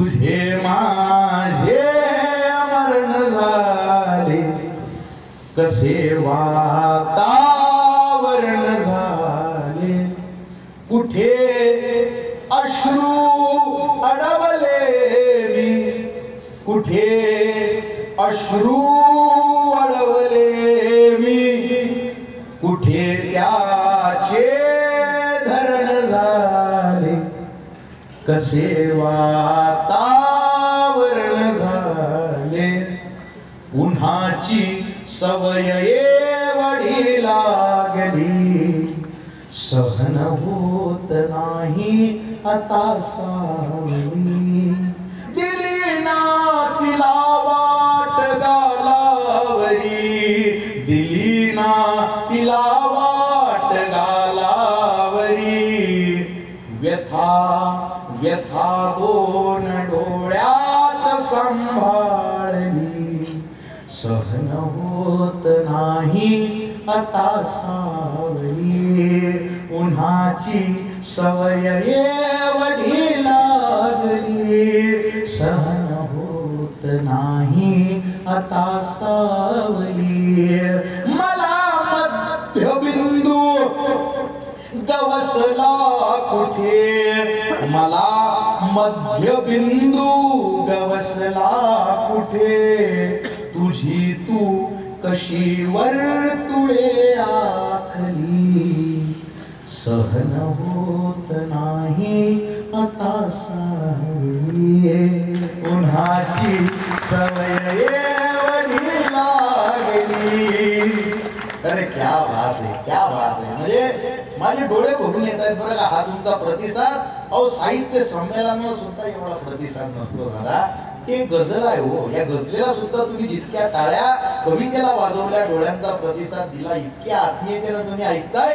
तुझे माझे मरण झाले, कसे वातावरण झाले, कुठे अश्रू अडवले मी, कुठे अश्रू अडवले मी, कुठे त्याचे धरण झाले, कसे वातावरण झाले, उन्हाची सवय एवढी लागली, सहन होत नाही आता सावली, दिली ना तिला वाट गालावरी, दिली ना तिला वाट गालावरी, व्यथा व्यथा दोन डोळ्यात सांभाळली, सहन होत नाही आता सावली, उन्हाची सवय एवढी लागली, सहन होत नाही आता सावली, मला मध्यबिंदू गवसला कुठे, मला मध्यबिंदू गवसला कुठे, तुझी तू कशी वर्तुळे आखली, सहन होत नाही आता सावली, उन्हाची सवय एवढी लागली. अरे क्या बात आहे, क्या बात आहे. म्हणजे माझे डोळे भरून येत आहेत बरं का हा तुमचा प्रतिसाद. अहो साहित्य संमेलनाला सुद्धा एवढा प्रतिसाद नसतो दादा. ते गझल आहे हो, या गझलेला सुद्धा तुम्ही जितक्या टाळ्या कवितेला वाजवल्या, डोळ्यांचा प्रतिसाद दिला, इतक्या आत्मीयतेनं तुम्ही ऐकताय.